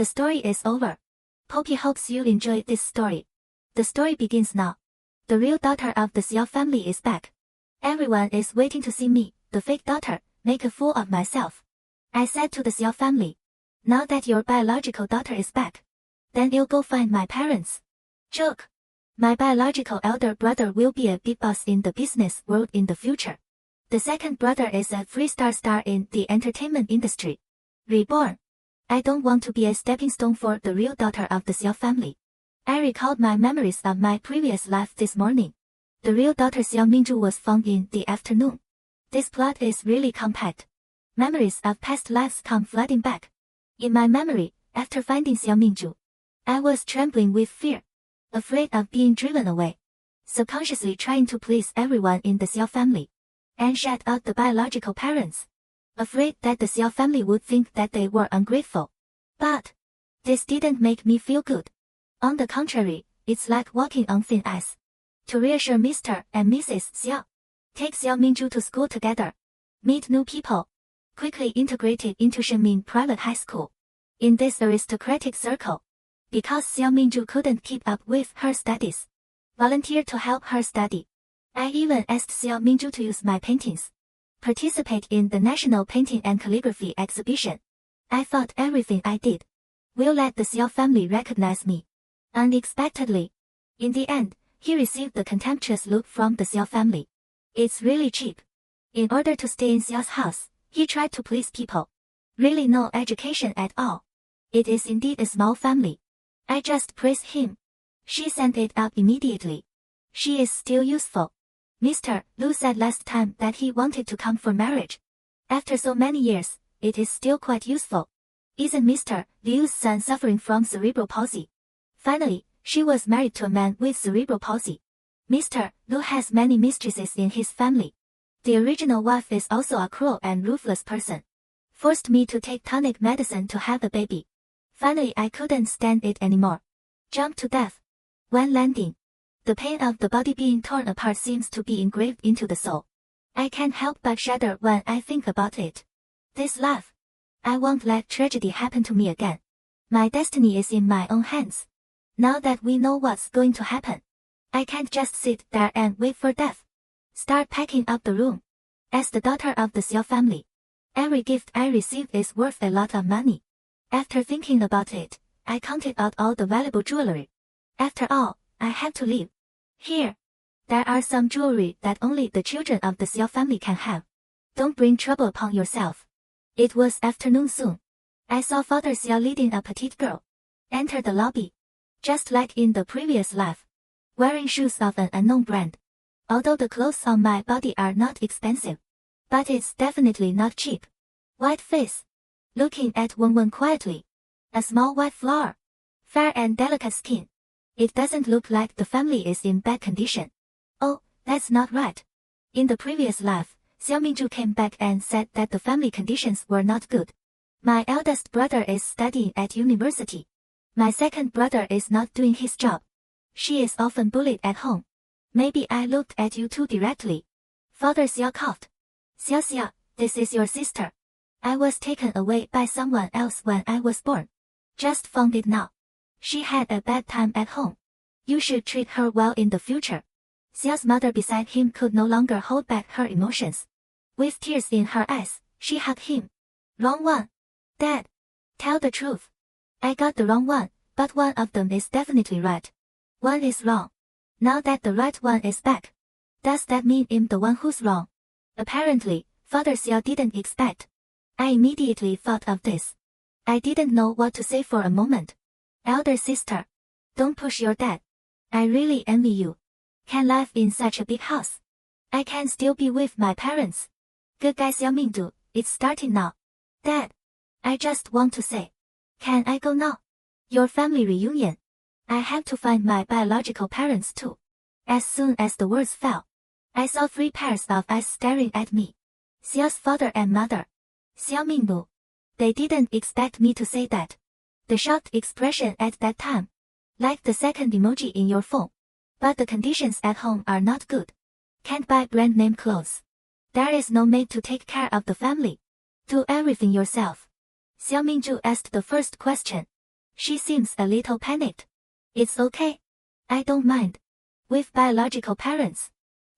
The story is over. Popy hopes you enjoy this story. The story begins now. The real daughter of the Xiao family is back. Everyone is waiting to see me, the fake daughter, make a fool of myself. I said to the Xiao family, now that your biological daughter is back, then you'll go find my parents. Joke. My biological elder brother will be a big boss in the business world in the future. The second brother is a three-star star in the entertainment industry. Reborn. I don't want to be a stepping stone for the real daughter of the Xiao family. I recalled my memories of my previous life this morning. The real daughter Xiao Mingzhu was found in the afternoon. This plot is really compact. Memories of past lives come flooding back. In my memory, after finding Xiao Mingzhu, I was trembling with fear, afraid of being driven away, subconsciously trying to please everyone in the Xiao family, and shut out the biological parents, afraid that the Xiao family would think that they were ungrateful. But this didn't make me feel good. On the contrary, it's like walking on thin ice. To reassure Mr. and Mrs. Xiao, take Xiao Mingzhu to school together, meet new people, quickly integrated into Shenmin Private High School. In this aristocratic circle, because Xiao Mingzhu couldn't keep up with her studies, volunteered to help her study. I even asked Xiao Mingzhu to use my paintings, participate in the National Painting and Calligraphy Exhibition. I thought everything I did will let the Xiao family recognize me. Unexpectedly, in the end, he received the contemptuous look from the Xiao family. It's really cheap. In order to stay in Xiao's house, he tried to please people. Really no education at all. It is indeed a small family. I just praised him. She sent it out immediately. She is still useful. Mr. Lu said last time that he wanted to come for marriage. After so many years, it is still quite useful. Isn't Mr. Liu's son suffering from cerebral palsy? Finally, she was married to a man with cerebral palsy. Mr. Lu has many mistresses in his family. The original wife is also a cruel and ruthless person. Forced me to take tonic medicine to have a baby. Finally, I couldn't stand it anymore. Jumped to death. When landing, the pain of the body being torn apart seems to be engraved into the soul. I can't help but shudder when I think about it. This life, I won't let tragedy happen to me again. My destiny is in my own hands. Now that we know what's going to happen, I can't just sit there and wait for death. Start packing up the room. As the daughter of the Xiao family, every gift I receive is worth a lot of money. After thinking about it, I counted out all the valuable jewelry. After all, I have to live. Here, there are some jewelry that only the children of the Xiao family can have. Don't bring trouble upon yourself. It was afternoon soon. I saw Father Xiao leading a petite girl enter the lobby, just like in the previous life, wearing shoes of an unknown brand. Although the clothes on my body are not expensive, but it's definitely not cheap. White face. Looking at Wen quietly. A small white flower. Fair and delicate skin. It doesn't look like the family is in bad condition. Oh, that's not right. In the previous life, Xiao Mingzhu came back and said that the family conditions were not good. My eldest brother is studying at university. My second brother is not doing his job. She is often bullied at home. Maybe I looked at you too directly. Father Xiao coughed. Xiao, this is your sister. I was taken away by someone else when I was born. Just found it now. She had a bad time at home. You should treat her well in the future. Xiao's mother beside him could no longer hold back her emotions. With tears in her eyes, she hugged him. Wrong one. Dad. Tell the truth. I got the wrong one, but one of them is definitely right. One is wrong. Now that the right one is back, does that mean I'm the one who's wrong? Apparently, Father Xiao didn't expect. I immediately thought of this. I didn't know what to say for a moment. Elder sister, don't push your dad. I really envy you. Can live in such a big house. I can still be with my parents. Good guy Xiao Mingdu, it's starting now. Dad, I just want to say, can I go now? Your family reunion. I have to find my biological parents too. As soon as the words fell, I saw 3 pairs of eyes staring at me. Xiao's father and mother. Xiao Mingbu. They didn't expect me to say that. The shocked expression at that time. Like the second emoji in your phone. But the conditions at home are not good. Can't buy brand name clothes. There is no maid to take care of the family. Do everything yourself. Xiao Mingzhu asked the first question. She seems a little panicked. It's okay. I don't mind. With biological parents,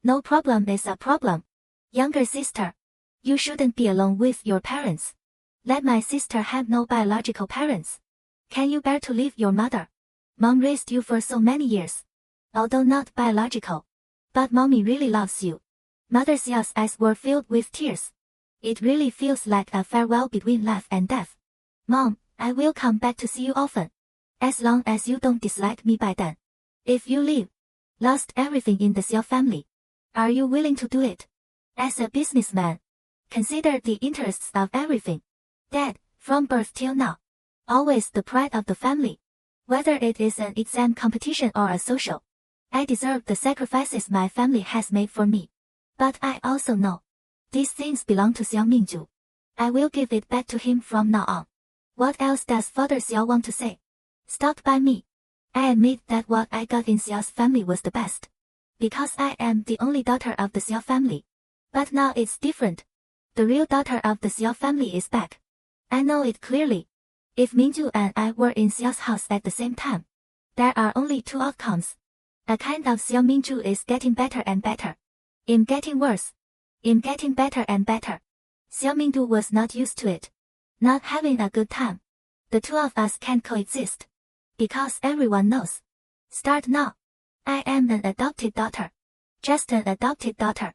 no problem is a problem. Younger sister, you shouldn't be alone with your parents. Let my sister have no biological parents. Can you bear to leave your mother? Mom raised you for so many years. Although not biological. But mommy really loves you. Mother Xiao's eyes were filled with tears. It really feels like a farewell between life and death. Mom, I will come back to see you often. As long as you don't dislike me by then. If you leave, lost everything in the Xiao family, are you willing to do it? As a businessman, consider the interests of everything. Dad, from birth till now, always the pride of the family. Whether it is an exam competition or a social, I deserve the sacrifices my family has made for me. But I also know, these things belong to Xiao Mingju. I will give it back to him from now on. What else does Father Xiao want to say? Stuck by me. I admit that what I got in Xiao's family was the best. Because I am the only daughter of the Xiao family. But now it's different. The real daughter of the Xiao family is back. I know it clearly. If Mingju and I were in Xiao's house at the same time, there are only two outcomes. A kind of Xiao Mingju is getting better and better. I'm getting worse. I'm getting better and better. Xiao Mingdu was not used to it. Not having a good time. The two of us can't coexist. Because everyone knows. Start now. I am an adopted daughter. Just an adopted daughter.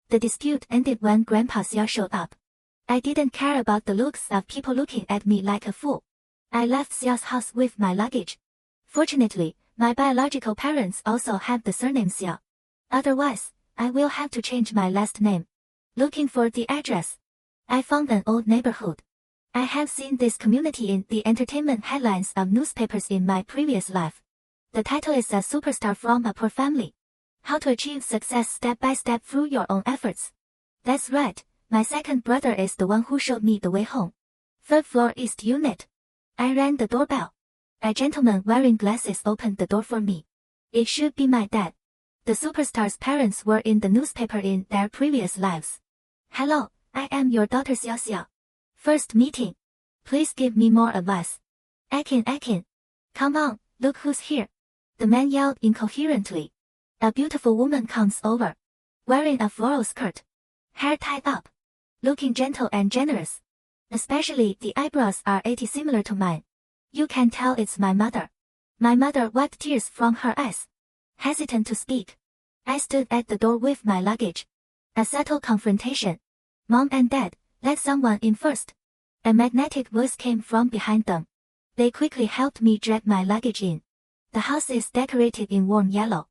The dispute ended when Grandpa Xiao showed up. I didn't care about the looks of people looking at me like a fool. I left Xiao's house with my luggage. Fortunately, my biological parents also have the surname Xiao. Otherwise, I will have to change my last name. Looking for the address, I found an old neighborhood. I have seen this community in the entertainment headlines of newspapers in my previous life. The title is A Superstar from a Poor Family. How to achieve success step by step through your own efforts. That's right, my second brother is the one who showed me the way home. Third floor East Unit. I rang the doorbell. A gentleman wearing glasses opened the door for me. It should be my dad. The superstar's parents were in the newspaper in their previous lives. Hello, I am your daughter Xiao Xiao. First meeting. Please give me more advice. Akin. Come on, look who's here. The man yelled incoherently. A beautiful woman comes over. Wearing a floral skirt. Hair tied up. Looking gentle and generous. Especially the eyebrows are 80 similar to mine. You can tell it's my mother. My mother wiped tears from her eyes. Hesitant to speak. I stood at the door with my luggage. A subtle confrontation. Mom and Dad, let someone in first. A magnetic voice came from behind them. They quickly helped me drag my luggage in. The house is decorated in warm yellow.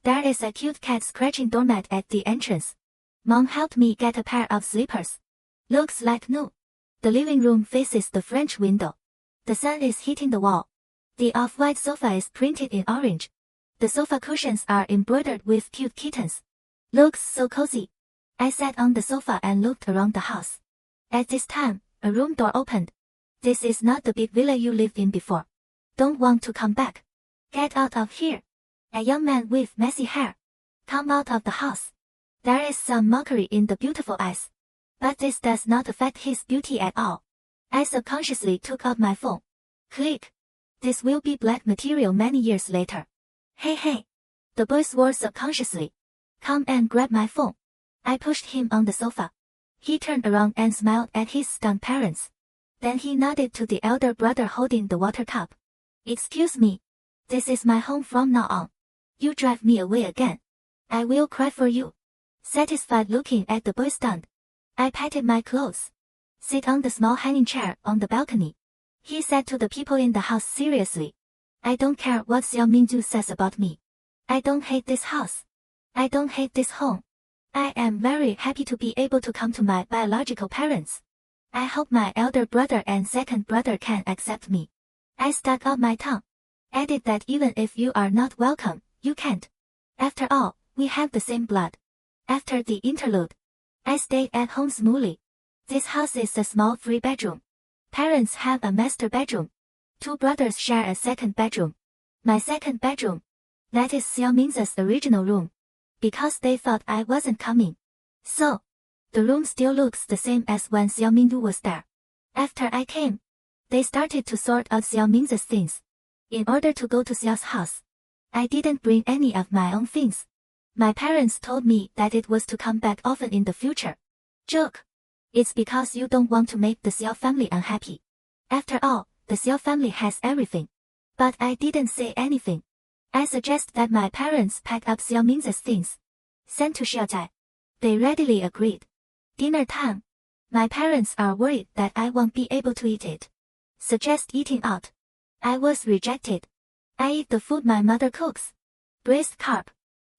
There is a cute cat scratching doormat at the entrance. Mom helped me get a pair of slippers. Looks like new. The living room faces the French window. The sun is hitting the wall. The off-white sofa is printed in orange. The sofa cushions are embroidered with cute kittens. Looks so cozy. I sat on the sofa and looked around the house. At this time, a room door opened. This is not the big villa you lived in before. Don't want to come back. Get out of here. A young man with messy hair. Come out of the house. There is some mockery in the beautiful eyes. But this does not affect his beauty at all. I subconsciously took out my phone. Click. This will be black material many years later. Hey. The boy swore subconsciously. Come and grab my phone. I pushed him on the sofa. He turned around and smiled at his stunned parents. Then he nodded to the elder brother holding the water cup. Excuse me. This is my home from now on. You drive me away again. I will cry for you. Satisfied looking at the boy stunned. I patted my clothes. Sit on the small hanging chair on the balcony. He said to the people in the house seriously. I don't care what Xiao Mingju says about me. I don't hate this house. I don't hate this home. I am very happy to be able to come to my biological parents. I hope my elder brother and second brother can accept me. I stuck out my tongue. Added that even if you are not welcome, you can't. After all, we have the same blood. After the interlude, I stayed at home smoothly. This house is a small 3-bedroom. Parents have a master bedroom. 2 brothers share a second bedroom. My second bedroom. That is Xiao Ming's original room. Because they thought I wasn't coming. So, the room still looks the same as when Xiao Mingdu was there. After I came, They started to sort out Xiao Ming's things. In order to go to Xiao's house, I didn't bring any of my own things. My parents told me that it was to come back often in the future. Joke. It's because you don't want to make the Xiao family unhappy. After all, the Xiao family has everything. But I didn't say anything. I suggest that my parents pack up Xiao Ming's things. Send to Xiaozai. They readily agreed. Dinner time. My parents are worried that I won't be able to eat it. Suggest eating out. I was rejected. I eat the food my mother cooks. Braised carp.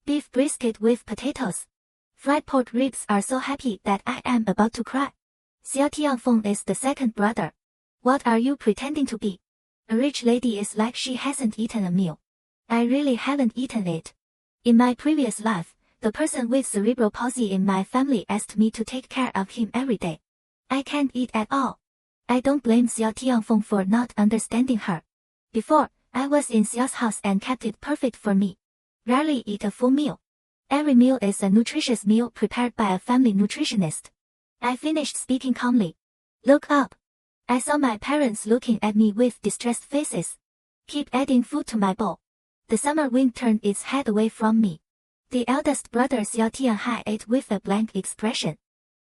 Beef brisket with potatoes. Fried pork ribs are so happy that I am about to cry. Xiao Tianfeng is the second brother. What are you pretending to be? A rich lady is like she hasn't eaten a meal. I really haven't eaten it. In my previous life, the person with cerebral palsy in my family asked me to take care of him every day. I can't eat at all. I don't blame Xiao Tianfeng for not understanding her. Before, I was in Xiao's house and kept it perfect for me. Rarely eat a full meal. Every meal is a nutritious meal prepared by a family nutritionist. I finished speaking calmly. Look up. I saw my parents looking at me with distressed faces. Keep adding food to my bowl. The summer wind turned its head away from me. The eldest brother Xiao Tianhai ate with a blank expression.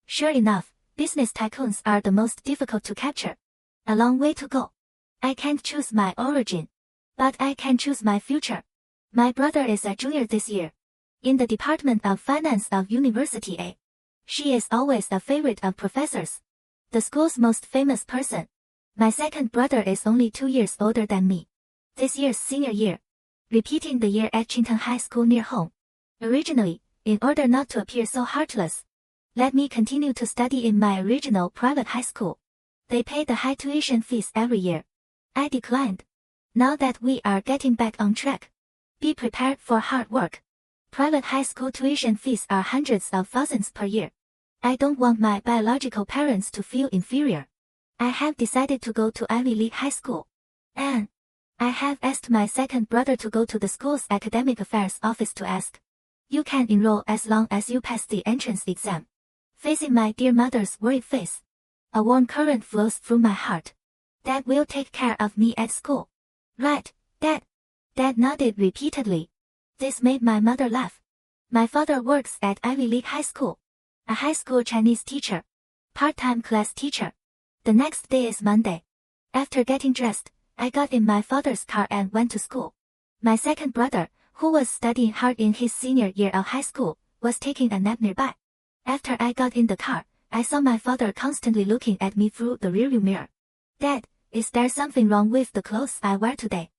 Sure enough, business tycoons are the most difficult to capture. A long way to go. I can't choose my origin. But I can choose my future. My brother is a junior this year. In the Department of Finance of University A. She is always a favorite of professors. The school's most famous person. My second brother is only 2 years older than me. This year's senior year. Repeating the year at Qingteng High School near home. Originally, in order not to appear so heartless, let me continue to study in my original private high school. They pay the high tuition fees every year. I declined. Now that we are getting back on track, be prepared for hard work. Private high school tuition fees are hundreds of thousands per year. I don't want my biological parents to feel inferior. I have decided to go to Ivy League High School. And I have asked my second brother to go to the school's academic affairs office to ask. You can enroll as long as you pass the entrance exam. Facing my dear mother's worried face, a warm current flows through my heart. Dad will take care of me at school. Right, Dad. Dad nodded repeatedly. This made my mother laugh. My father works at Ivy League High School. A high school Chinese teacher. Part-time class teacher. The next day is Monday. After getting dressed, I got in my father's car and went to school. My second brother, who was studying hard in his senior year of high school, was taking a nap nearby. After I got in the car, I saw my father constantly looking at me through the rearview mirror. Dad, is there something wrong with the clothes I wear today?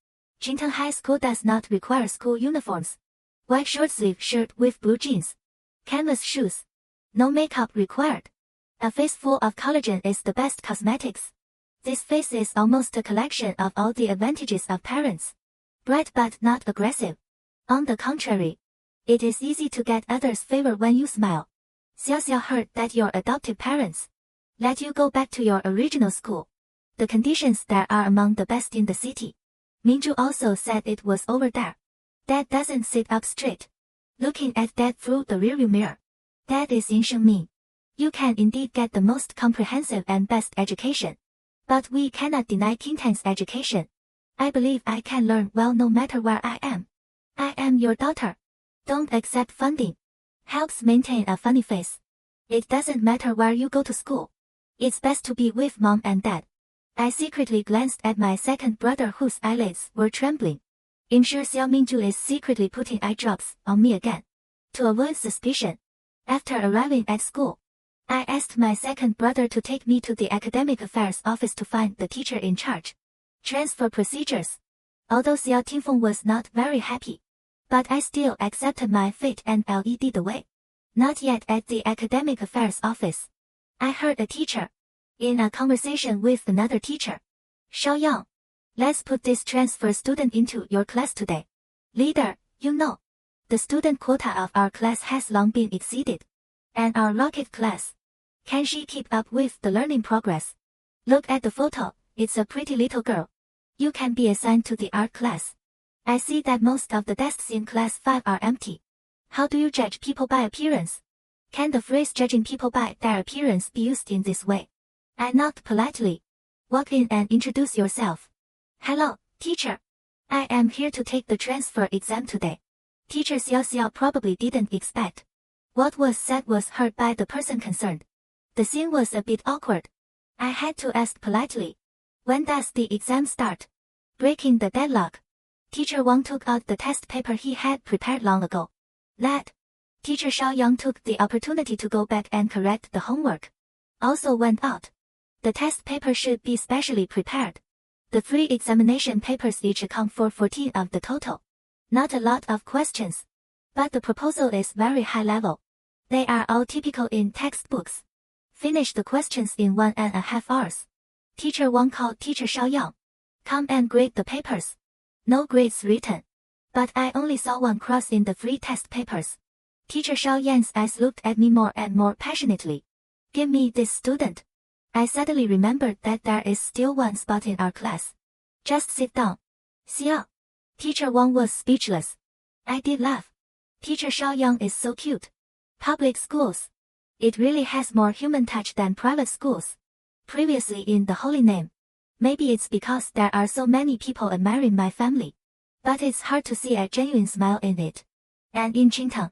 Qingteng High School does not require school uniforms. White short-sleeve shirt with blue jeans. Canvas shoes. No makeup required. A face full of collagen is the best cosmetics. This face is almost a collection of all the advantages of parents. Bright but not aggressive. On the contrary, it is easy to get others' favor when you smile. Xiao Xiao heard that your adoptive parents let you go back to your original school. The conditions there are among the best in the city. Minju also said it was over there. Dad doesn't sit up straight. Looking at Dad through the rearview mirror. Dad is in Shengming. You can indeed get the most comprehensive and best education. But we cannot deny Qingtang's education. I believe I can learn well no matter where I am. I am your daughter. Don't accept funding. Helps maintain a funny face. It doesn't matter where you go to school. It's best to be with Mom and Dad. I secretly glanced at my second brother whose eyelids were trembling. I'm sure Xiao Mingju is secretly putting eye drops on me again. To avoid suspicion. After arriving at school, I asked my second brother to take me to the academic affairs office to find the teacher in charge. Transfer procedures. Although Xiao Tianfeng was not very happy, but I still accepted my fate and led the way. Not yet at the academic affairs office. I heard a teacher in a conversation with another teacher. Shaoyang, let's put this transfer student into your class today. Leader, you know, the student quota of our class has long been exceeded. And our rocket class, can she keep up with the learning progress? Look at the photo, it's a pretty little girl. You can be assigned to the art class. I see that most of the desks in class 5 are empty. How do you judge people by appearance? Can the phrase judging people by their appearance be used in this way? I knocked politely. Walk in and introduce yourself. Hello, teacher. I am here to take the transfer exam today. Teacher Xiao Xiao probably didn't expect. What was said was heard by the person concerned. The scene was a bit awkward. I had to ask politely. When does the exam start? Breaking the deadlock. Teacher Wang took out the test paper he had prepared long ago. Lad. Teacher Xiaoyang took the opportunity to go back and correct the homework. Also went out. The test paper should be specially prepared. The 3 examination papers each account for 14 of the total. Not a lot of questions. But the proposal is very high level. They are all typical in textbooks. Finish the questions in 1.5 hours. Teacher Wang called Teacher Xiaoyang. Come and grade the papers. No grades written. But I only saw 1 cross in the 3 test papers. Teacher Xiaoyang's eyes looked at me more and more passionately. Give me this student. I suddenly remembered that there is still 1 spot in our class. Just sit down. Xiao. Teacher Wang was speechless. I did laugh. Teacher Xiaoyang is so cute. Public schools. It really has more human touch than private schools. Previously in the Holy Name. Maybe it's because there are so many people admiring my family. But it's hard to see a genuine smile in it. And in Qingtang,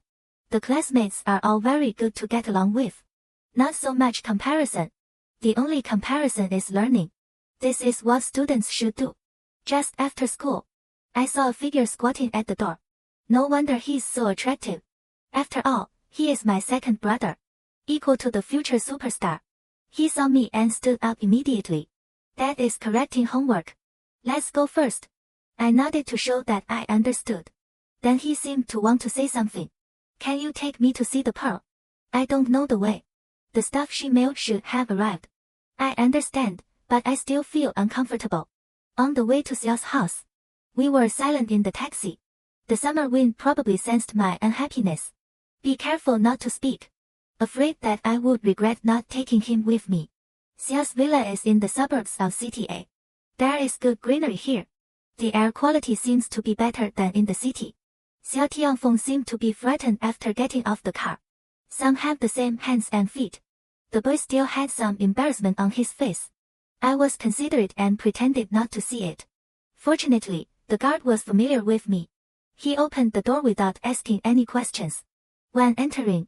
the classmates are all very good to get along with. Not so much comparison. The only comparison is learning. This is what students should do. Just after school, I saw a figure squatting at the door. No wonder he's so attractive. After all, he is my second brother. Equal to the future superstar. He saw me and stood up immediately. Dad is correcting homework. Let's go first. I nodded to show that I understood. Then he seemed to want to say something. Can you take me to see the pearl? I don't know the way. The stuff she mailed should have arrived. I understand, but I still feel uncomfortable. On the way to Xiao's house, we were silent in the taxi. The summer wind probably sensed my unhappiness. Be careful not to speak. Afraid that I would regret not taking him with me. Xiao's villa is in the suburbs of City A. There is good greenery here. The air quality seems to be better than in the city. Xiao Tianfeng seemed to be frightened after getting off the car. Some have the same hands and feet. The boy still had some embarrassment on his face. I was considerate and pretended not to see it. Fortunately, the guard was familiar with me. He opened the door without asking any questions. When entering,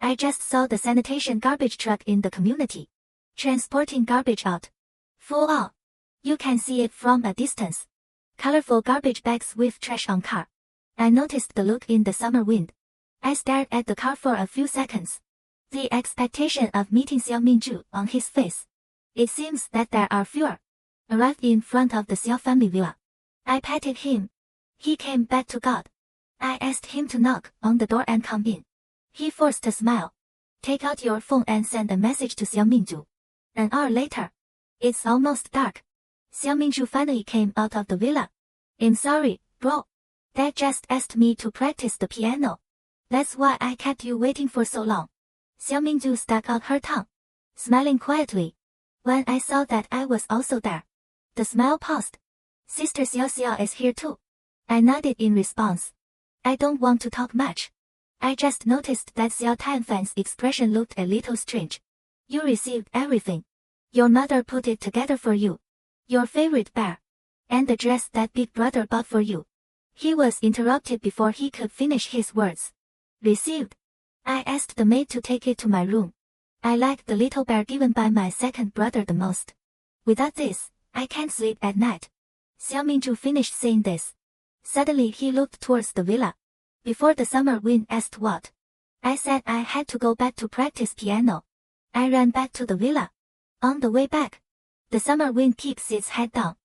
I just saw the sanitation garbage truck in the community, transporting garbage out. Full out. You can see it from a distance. Colorful garbage bags with trash on car. I noticed the look in the summer wind. I stared at the car for a few seconds. The expectation of meeting Xiao Mingzhu on his face. It seems that there are fewer. Arrived in front of the Xiao family villa. I patted him. He came back to God. I asked him to knock on the door and come in. He forced a smile. Take out your phone and send a message to Xiao Mingzhu. An hour later. It's almost dark. Xiao Mingzhu finally came out of the villa. I'm sorry, bro. Dad just asked me to practice the piano. That's why I kept you waiting for so long. Xiao Mingzhu stuck out her tongue, smiling quietly. When I saw that I was also there, the smile paused. Sister Xiao Xiao is here too. I nodded in response. I don't want to talk much. I just noticed that Xiao Tianfan's expression looked a little strange. You received everything. Your mother put it together for you. Your favorite bear. And the dress that big brother bought for you. He was interrupted before he could finish his words. Received. I asked the maid to take it to my room. I like the little bear given by my second brother the most. Without this, I can't sleep at night. Xiao Mingzhu finished saying this. Suddenly he looked towards the villa. Before the summer wind asked what, I said I had to go back to practice piano. I ran back to the villa. On the way back, the summer wind keeps its head down.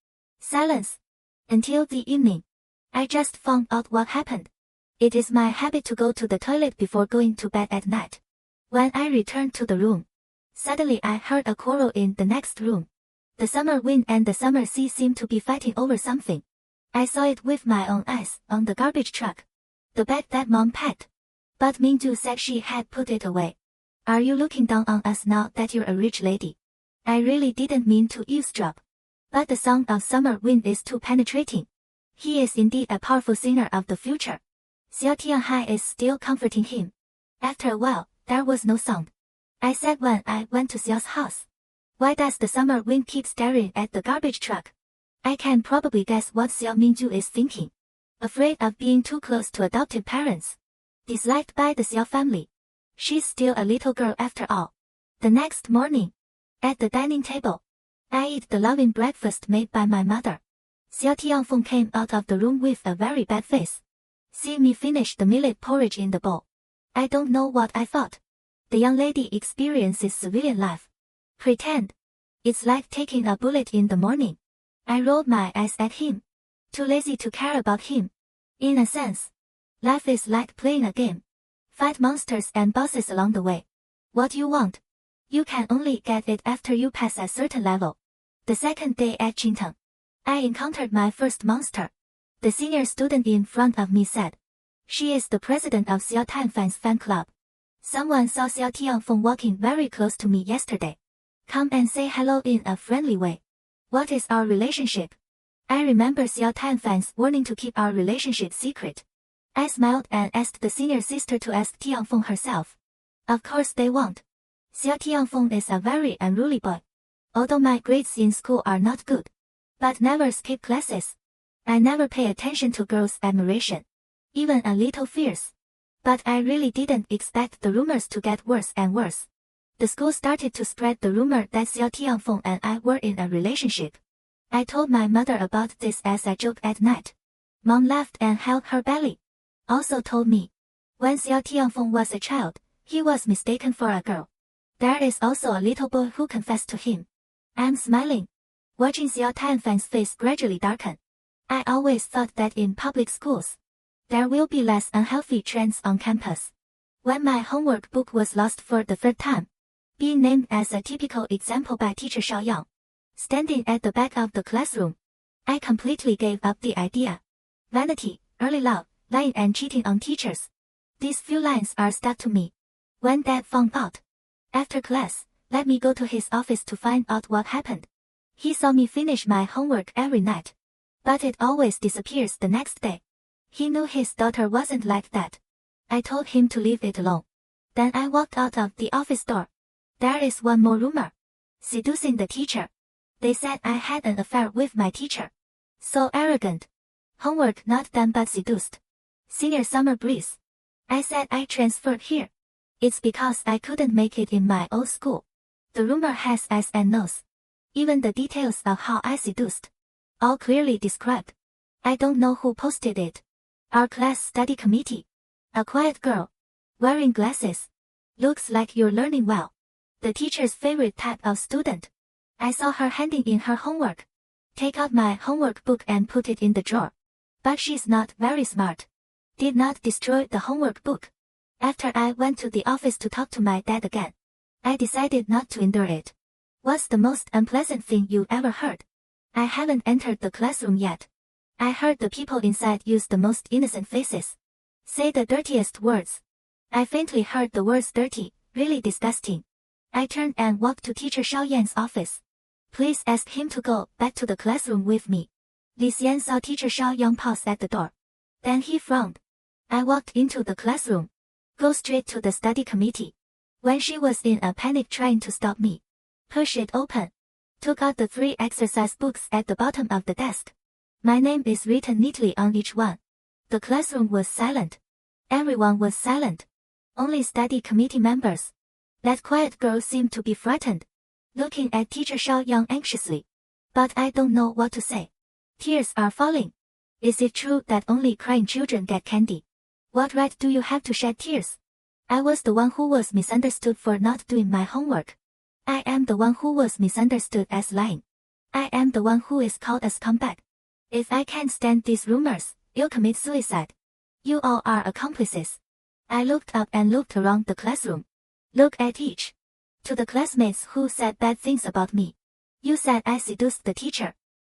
Silence. Until the evening. I just found out what happened. It is my habit to go to the toilet before going to bed at night. When I returned to the room, suddenly I heard a quarrel in the next room. The summer wind and the summer sea seemed to be fighting over something. I saw it with my own eyes on the garbage truck. The bag that Mom packed. But Mingzhu said she had put it away. Are you looking down on us now that you're a rich lady? I really didn't mean to eavesdrop. But the sound of summer wind is too penetrating. He is indeed a powerful singer of the future. Xiao Tianhai is still comforting him. After a while, there was no sound. I said when I went to Xiao's house. Why does the summer wind keep staring at the garbage truck? I can probably guess what Xiao Mingju is thinking. Afraid of being too close to adoptive parents. Disliked by the Xiao family. She's still a little girl after all. The next morning, at the dining table, I eat the loving breakfast made by my mother. Xiao Tianfeng came out of the room with a very bad face. See me finish the millet porridge in the bowl. I don't know what I thought. The young lady experiences civilian life. Pretend. It's like taking a bullet in the morning. I rolled my eyes at him. Too lazy to care about him. In a sense, life is like playing a game. Fight monsters and bosses along the way. What you want, you can only get it after you pass a certain level. The second day at Jinteng, I encountered my first monster. The senior student in front of me said, "She is the president of Xiao Tanfan's fan club. Someone saw Xiao Tianfeng walking very close to me yesterday. Come and say hello in a friendly way. What is our relationship?" I remember Xiao Tanfan's warning to keep our relationship secret. I smiled and asked the senior sister to ask Tianfeng herself. Of course they won't. Xiao Tianfeng is a very unruly boy. Although my grades in school are not good, but never skip classes. I never pay attention to girls' admiration. Even a little fierce. But I really didn't expect the rumors to get worse and worse. The school started to spread the rumor that Xiao Tianfeng and I were in a relationship. I told my mother about this as a joke at night. Mom laughed and held her belly. Also told me, when Xiao Tianfeng was a child, he was mistaken for a girl. There is also a little boy who confessed to him. I'm smiling, watching Xiao Tanfan's face gradually darken. I always thought that in public schools, there will be less unhealthy trends on campus. When my homework book was lost for the third time, being named as a typical example by teacher Shao Yang, standing at the back of the classroom, I completely gave up the idea. Vanity, early love, lying and cheating on teachers. These few lines are stuck to me. When Dad found out, after class, let me go to his office to find out what happened. He saw me finish my homework every night, but it always disappears the next day. He knew his daughter wasn't like that. I told him to leave it alone. Then I walked out of the office door. There is one more rumor. Seducing the teacher. They said I had an affair with my teacher. So arrogant. Homework not done but seduced. Senior summer breeze. I said I transferred here. It's because I couldn't make it in my old school. The rumor has eyes and nose. Even the details of how I seduced. All clearly described. I don't know who posted it. Our class study committee. A quiet girl. Wearing glasses. Looks like you're learning well. The teacher's favorite type of student. I saw her handing in her homework. Take out my homework book and put it in the drawer. But she's not very smart. Did not destroy the homework book. After I went to the office to talk to my dad again, I decided not to endure it. What's the most unpleasant thing you ever heard? I haven't entered the classroom yet. I heard the people inside use the most innocent faces. Say the dirtiest words. I faintly heard the words dirty, really disgusting. I turned and walked to teacher Shao Yan's office. Please ask him to go back to the classroom with me. Li Xian saw teacher Shao Yang pause at the door. Then he frowned. I walked into the classroom. Go straight to the study committee. When she was in a panic trying to stop me, push it open. Took out the 3 exercise books at the bottom of the desk. My name is written neatly on each one. The classroom was silent. Everyone was silent. Only study committee members. That quiet girl seemed to be frightened, looking at teacher Shao Yang anxiously. But I don't know what to say. Tears are falling. Is it true that only crying children get candy? What right do you have to shed tears? I was the one who was misunderstood for not doing my homework. I am the one who was misunderstood as lying. I am the one who is called a scumbag. If I can't stand these rumors, you'll commit suicide. You all are accomplices. I looked up and looked around the classroom. Look at each. To the classmates who said bad things about me. You said I seduced the teacher.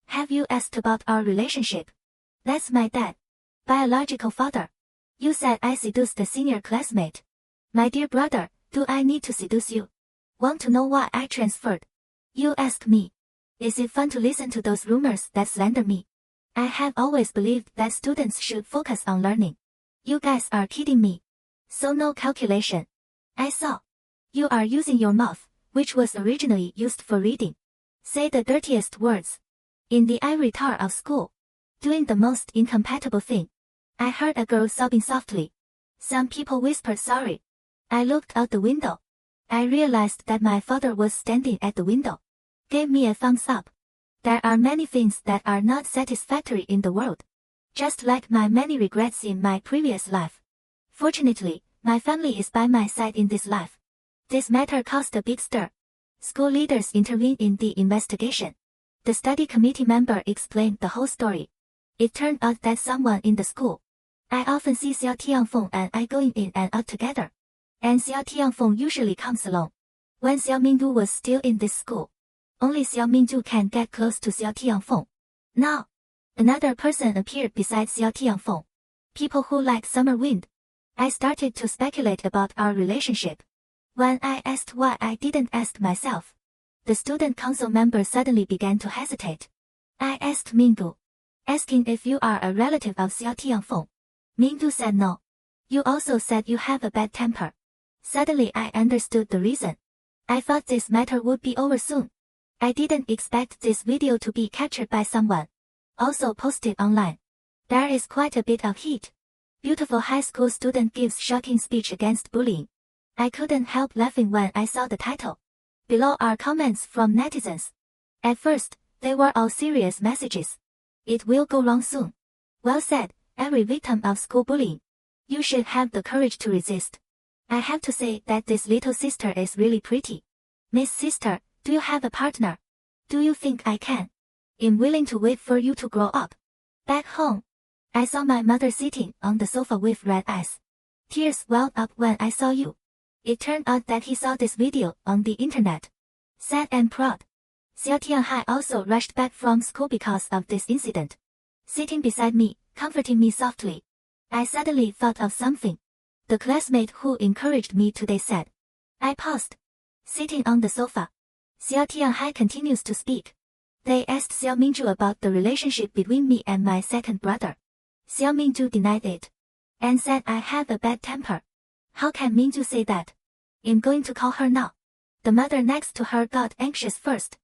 Have you asked about our relationship? That's my dad. Biological father. You said I seduced the senior classmate. My dear brother, do I need to seduce you? Want to know why I transferred? You ask me. Is it fun to listen to those rumors that slander me? I have always believed that students should focus on learning. You guys are kidding me. So no calculation. I saw. You are using your mouth, which was originally used for reading, say the dirtiest words. In the ivory tower of school, doing the most incompatible thing, I heard a girl sobbing softly. Some people whispered sorry. I looked out the window. I realized that my father was standing at the window. Gave me a thumbs up. There are many things that are not satisfactory in the world, just like my many regrets in my previous life. Fortunately, my family is by my side in this life. This matter caused a big stir. School leaders intervened in the investigation. The study committee member explained the whole story. It turned out that someone in the school. I often see Xiao Tianfeng and I going in and out together. And Xiao Tianfeng usually comes along. When Xiao Mingdu was still in this school, only Xiao Mingdu can get close to Xiao Tianfeng. Now, another person appeared beside Xiao Tianfeng. People who like summer wind. I started to speculate about our relationship. When I asked why I didn't ask myself, the student council member suddenly began to hesitate. I asked Mingdu, asking if you are a relative of Xiao Tianfeng. Mingdu said no. You also said you have a bad temper. Suddenly I understood the reason. I thought this matter would be over soon. I didn't expect this video to be captured by someone. Also posted online. There is quite a bit of heat. Beautiful high school student gives shocking speech against bullying. I couldn't help laughing when I saw the title. Below are comments from netizens. At first, they were all serious messages. It will go wrong soon. Well said, every victim of school bullying. You should have the courage to resist. I have to say that this little sister is really pretty. Miss Sister, do you have a partner? Do you think I can? I'm willing to wait for you to grow up. Back home, I saw my mother sitting on the sofa with red eyes. Tears welled up when I saw you. It turned out that he saw this video on the internet. Sad and proud. Xiao Tianhai also rushed back from school because of this incident. Sitting beside me, comforting me softly. I suddenly thought of something. The classmate who encouraged me today said. I paused. Sitting on the sofa. Xiao Tianhai continues to speak. They asked Xiao Mingju about the relationship between me and my second brother. Xiao Mingju denied it. And said I have a bad temper. How can Mingju say that? I'm going to call her now. The mother next to her got anxious first.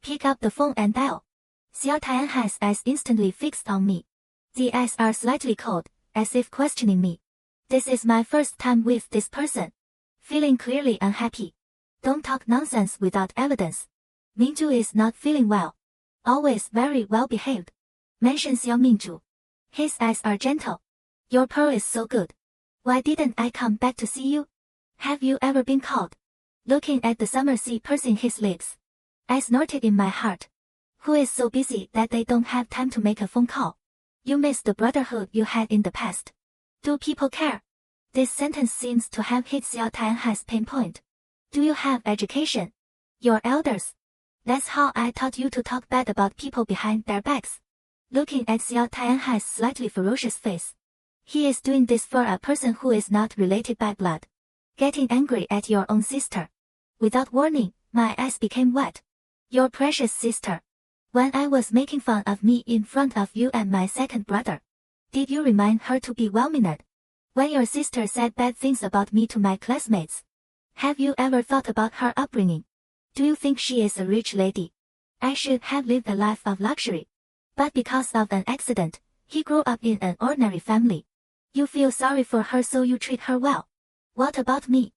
Pick up the phone and dial. Xiao Tianhai's eyes instantly fixed on me. The eyes are slightly cold, as if questioning me. This is my first time with this person. Feeling clearly unhappy. Don't talk nonsense without evidence. Mingju is not feeling well. Always very well behaved. Mention Xiao Mingju. His eyes are gentle. Your pearl is so good. Why didn't I come back to see you? Have you ever been called? Looking at the summer sea pursing his lips. I snorted in my heart. Who is so busy that they don't have time to make a phone call? You miss the brotherhood you had in the past. Do people care? This sentence seems to have hit Xiao Tianhai's pain point. Do you have education? Your elders. That's how I taught you to talk bad about people behind their backs. Looking at Xiao Tianhai's slightly ferocious face. He is doing this for a person who is not related by blood. Getting angry at your own sister. Without warning, my eyes became wet. Your precious sister. When I was making fun of me in front of you and my second brother. Did you remind her to be well-mannered? When your sister said bad things about me to my classmates. Have you ever thought about her upbringing? Do you think she is a rich lady? I should have lived a life of luxury. But because of an accident, he grew up in an ordinary family. You feel sorry for her so you treat her well. What about me?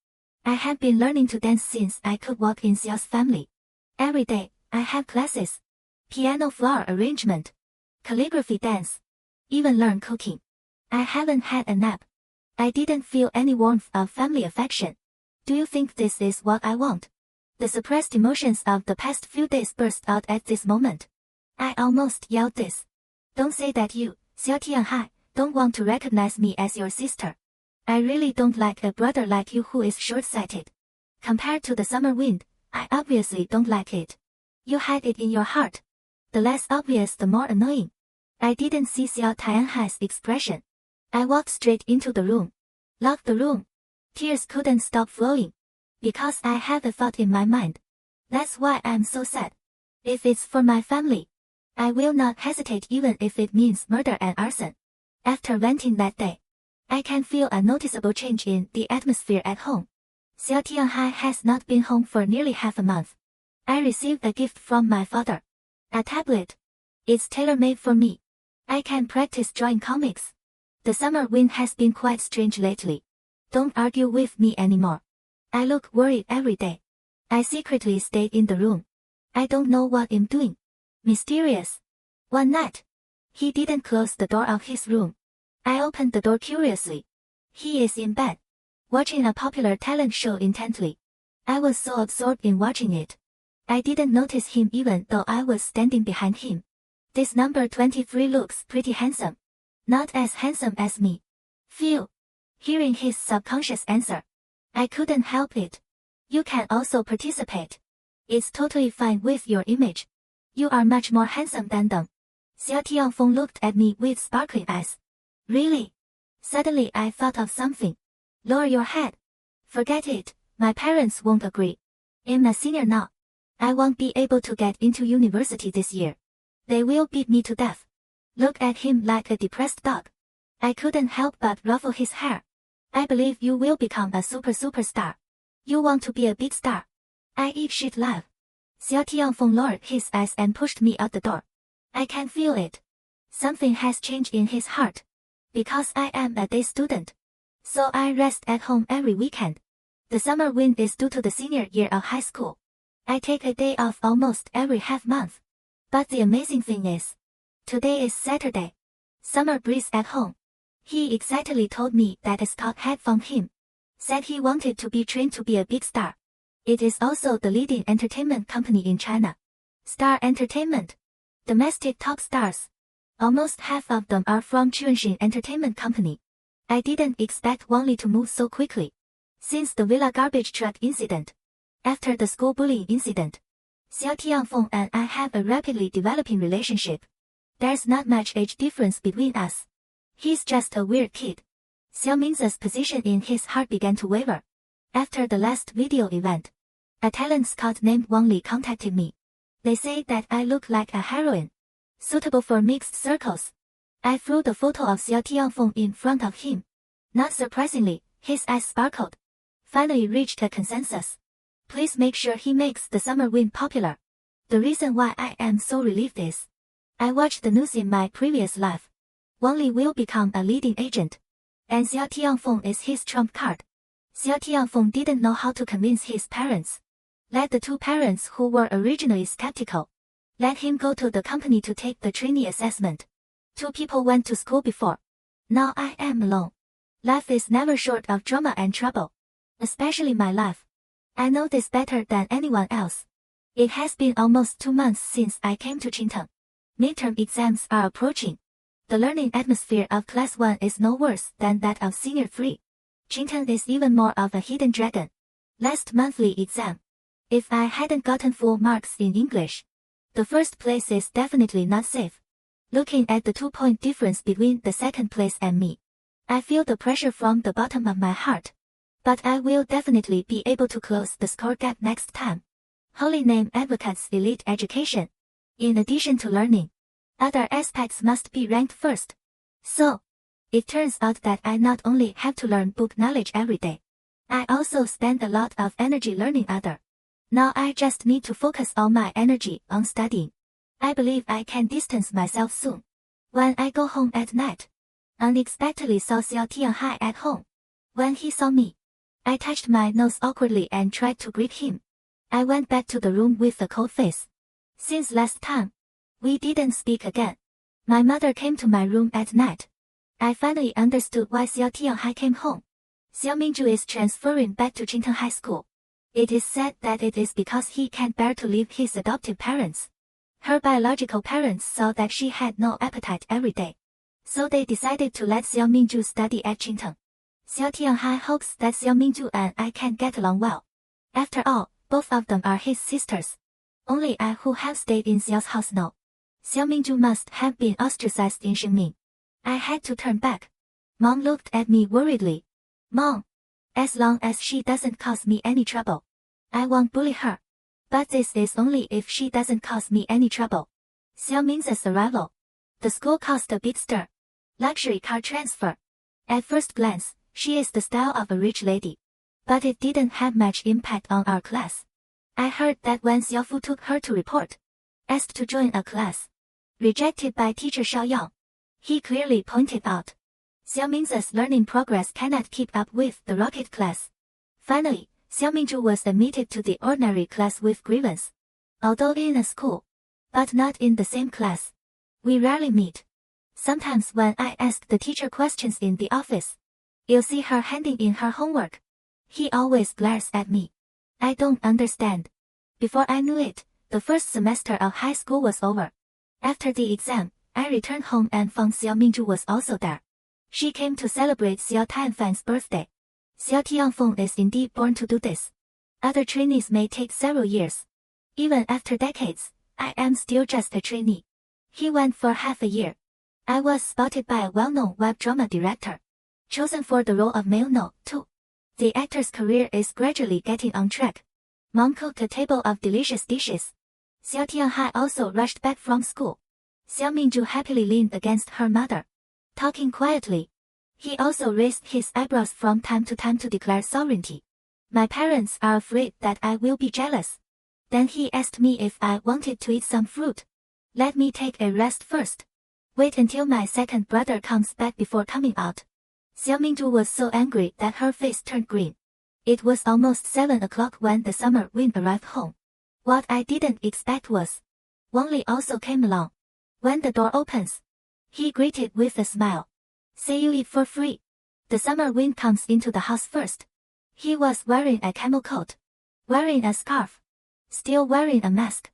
I have been learning to dance since I could walk in Xiao's family. Every day, I have classes. Piano floor arrangement. Calligraphy dance. Even learn cooking. I haven't had a nap. I didn't feel any warmth of family affection. Do you think this is what I want? The suppressed emotions of the past few days burst out at this moment. I almost yelled this. Don't say that you, Xiao Tianhai, don't want to recognize me as your sister. I really don't like a brother like you who is short-sighted. Compared to the summer wind, I obviously don't like it. You hide it in your heart. The less obvious the more annoying. I didn't see Xiao Tianhai's expression. I walked straight into the room. Locked the room. Tears couldn't stop flowing. Because I had a thought in my mind. That's why I'm so sad. If it's for my family, I will not hesitate even if it means murder and arson. After venting that day, I can feel a noticeable change in the atmosphere at home. Xiao Tianhai has not been home for nearly half a month. I received a gift from my father. A tablet. It's tailor-made for me. I can practice drawing comics. The summer wind has been quite strange lately. Don't argue with me anymore. I look worried every day. I secretly stayed in the room. I don't know what I'm doing. Mysterious. One night, he didn't close the door of his room. I opened the door curiously. He is in bed, watching a popular talent show intently. I was so absorbed in watching it. I didn't notice him even though I was standing behind him. This number 23 looks pretty handsome. Not as handsome as me. Phew. Hearing his subconscious answer, I couldn't help it. You can also participate. It's totally fine with your image. You are much more handsome than them. Xiao Tianfeng looked at me with sparkling eyes. Really? Suddenly I thought of something. Lower your head. Forget it, my parents won't agree. I'm a senior now. I won't be able to get into university this year. They will beat me to death. Look at him like a depressed dog. I couldn't help but ruffle his hair. I believe you will become a superstar. You want to be a big star. I eat shit live. Xiao Tianfeng lowered his eyes and pushed me out the door. I can feel it. Something has changed in his heart. Because I am a day student. So I rest at home every weekend. The summer wind is due to the senior year of high school. I take a day off almost every half month. But the amazing thing is, today is Saturday. Summer breeze at home. He excitedly told me that a scout had found him. Said he wanted to be trained to be a big star. It is also the leading entertainment company in China. Star Entertainment. Domestic top stars. Almost half of them are from Chuanxin Entertainment Company. I didn't expect Wang Li to move so quickly. Since the villa garbage truck incident. After the school bullying incident. Xiao Tianfeng and I have a rapidly developing relationship. There's not much age difference between us. He's just a weird kid. Xiao Ming's position in his heart began to waver. After the last video event, a talent scout named Wang Li contacted me. They say that I look like a heroine, suitable for mixed circles. I threw the photo of Xiao Tianfeng in front of him. Not surprisingly, his eyes sparkled. Finally reached a consensus. Please make sure he makes the summer wind popular. The reason why I am so relieved is, I watched the news in my previous life. Wang Li will become a leading agent. And Xiao Tianfeng is his trump card. Xiao Tianfeng didn't know how to convince his parents. Let the two parents who were originally skeptical. Let him go to the company to take the trainee assessment. Two people went to school before. Now I am alone. Life is never short of drama and trouble. Especially my life. I know this better than anyone else. It has been almost 2 months since I came to Qingtang. Midterm exams are approaching. The learning atmosphere of Class 1 is no worse than that of Senior 3. Qingtang is even more of a hidden dragon. Last monthly exam. If I hadn't gotten full marks in English, the first place is definitely not safe. Looking at the 2-point difference between the second place and me, I feel the pressure from the bottom of my heart. But I will definitely be able to close the score gap next time. Holy name advocates elite education. In addition to learning, other aspects must be ranked first. So, it turns out that I not only have to learn book knowledge every day, I also spend a lot of energy learning other. Now I just need to focus all my energy on studying. I believe I can distance myself soon. When I go home at night, unexpectedly saw Xiao Tianhai at home. When he saw me, I touched my nose awkwardly and tried to greet him. I went back to the room with a cold face. Since last time, we didn't speak again. My mother came to my room at night. I finally understood why Xiao Tianhai came home. Xiao Mingzhu is transferring back to Qingtang High School. It is said that it is because he can't bear to leave his adoptive parents. Her biological parents saw that she had no appetite every day. So they decided to let Xiao Mingzhu study at Qingtang. Xiao Tianhai hopes that Xiao Mingzhu and I can get along well. After all, both of them are his sisters. Only I who have stayed in Xiao's house know. Xiao Mingzhu must have been ostracized in Xingming. I had to turn back. Mom looked at me worriedly. Mom, as long as she doesn't cause me any trouble, I won't bully her. But this is only if she doesn't cause me any trouble. Xiao Ming's arrival. The school caused a big stir. Luxury car transfer. At first glance, she is the style of a rich lady. but it didn't have much impact on our class. I heard that when Xiaofu took her to report, asked to join a class, rejected by teacher Xiao Yang, he clearly pointed out Xiao Ming's learning progress cannot keep up with the rocket class. Finally, Xiao Mingzhu was admitted to the ordinary class with grievance. Although in a school, but not in the same class. We rarely meet. Sometimes when I ask the teacher questions in the office, you'll see her handing in her homework. He always glares at me. I don't understand. Before I knew it, the first semester of high school was over. After the exam, I returned home and found Xiao Mingzhu was also there. She came to celebrate Xiao Tianfan's birthday. Xiao Tianfeng is indeed born to do this. Other trainees may take several years. Even after decades, I am still just a trainee. He went for half a year. I was spotted by a well-known web drama director, chosen for the role of male No. 2. The actor's career is gradually getting on track. Mom cooked a table of delicious dishes. Xiao Tianhai also rushed back from school. Xiao Mingzhu happily leaned against her mother, talking quietly. He also raised his eyebrows from time to time to declare sovereignty. My parents are afraid that I will be jealous. Then he asked me if I wanted to eat some fruit. Let me take a rest first. Wait until my second brother comes back before coming out. Xiao Mingzhu was so angry that her face turned green. It was almost 7 o'clock when the summer wind arrived home. What I didn't expect was Wang Li also came along. When the door opens, he greeted with a smile. Say you eat for free. The summer wind comes into the house first. He was wearing a camel coat, wearing a scarf, still wearing a mask.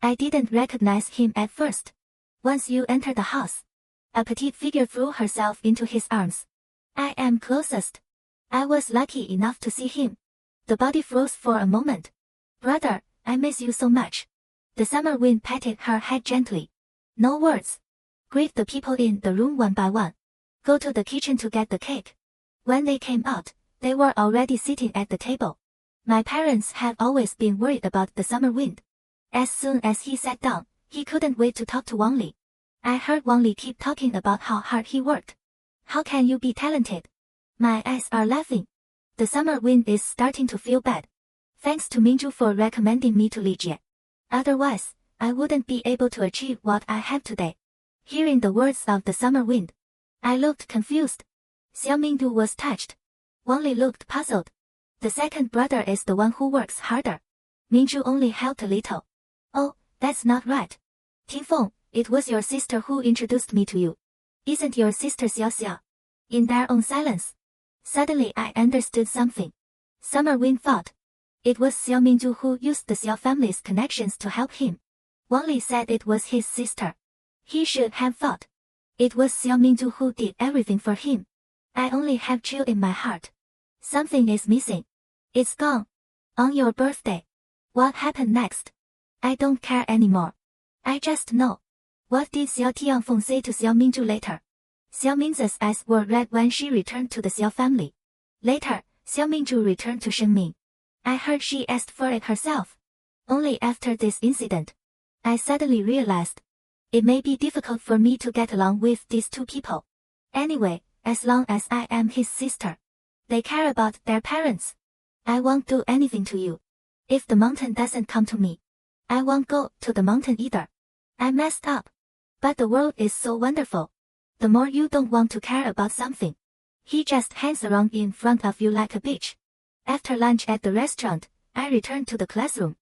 I didn't recognize him at first. Once you enter the house, a petite figure threw herself into his arms. I am closest. I was lucky enough to see him. The body froze for a moment. Brother, I miss you so much. The summer wind patted her head gently. No words. Greet the people in the room one by one. Go to the kitchen to get the cake. When they came out, they were already sitting at the table. My parents had always been worried about the summer wind. As soon as he sat down, he couldn't wait to talk to Wang Li. I heard Wang Li keep talking about how hard he worked. How can you be talented? My eyes are laughing. The summer wind is starting to feel bad. Thanks to Mingzhu for recommending me to Li Jie. Otherwise, I wouldn't be able to achieve what I have today. Hearing the words of the summer wind, I looked confused. Xiao Mingzhu was touched. Wang Li looked puzzled. The second brother is the one who works harder. Mingzhu only helped a little. Oh, that's not right. Tingfeng, it was your sister who introduced me to you. Isn't your sister Xiao Xiao? In their own silence, suddenly I understood something. Summer Wind thought it was Xiao Mingzhu who used the Xiao family's connections to help him. Wang Li said it was his sister. He should have thought it was Xiao Mingzhu who did everything for him. I only have chill in my heart. Something is missing. It's gone. On your birthday. What happened next? I don't care anymore. I just know. What did Xiao Tianfeng say to Xiao Mingzhu later? Xiao Ming's eyes were red when she returned to the Xiao family. Later, Xiao Mingzhu returned to Shenming. I heard she asked for it herself. Only after this incident, I suddenly realized it may be difficult for me to get along with these two people. Anyway, as long as I am his sister, they care about their parents. I won't do anything to you. If the mountain doesn't come to me, I won't go to the mountain either. I messed up. But the world is so wonderful. The more you don't want to care about something, he just hangs around in front of you like a bitch. After lunch at the restaurant, I returned to the classroom.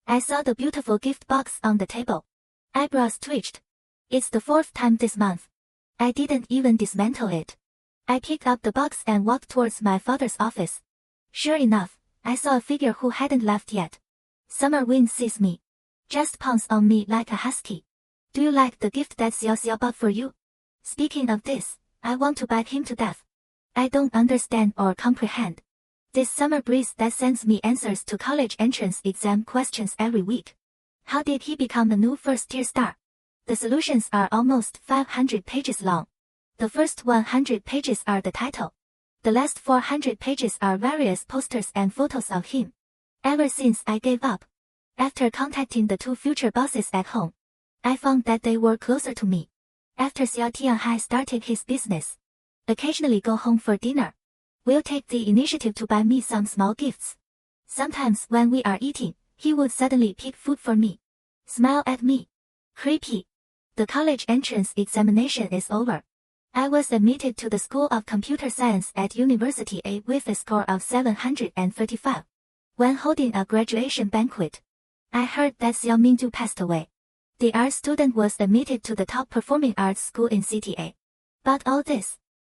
I saw the beautiful gift box on the table. Eyebrows twitched. It's the 4th time this month. I didn't even dismantle it. I picked up the box and walked towards my father's office. Sure enough, I saw a figure who hadn't left yet. Summer Wind sees me. Just pounced on me like a husky. Do you like the gift that Xiao Xiao bought for you? Speaking of this, I want to bite him to death. I don't understand or comprehend this summer breeze that sends me answers to college entrance exam questions every week. How did he become a new first-year star? The solutions are almost 500 pages long. The first 100 pages are the title. The last 400 pages are various posters and photos of him. Ever since I gave up, after contacting the 2 future bosses at home, I found that they were closer to me. After Xiao Tianhai started his business, occasionally go home for dinner. will take the initiative to buy me some small gifts. Sometimes when we are eating, he would suddenly pick food for me. Smile at me. Creepy. The college entrance examination is over. I was admitted to the School of Computer Science at University A with a score of 735. When holding a graduation banquet, I heard that Xiao Mingju passed away. The art student was admitted to the top performing arts school in City A. But all this,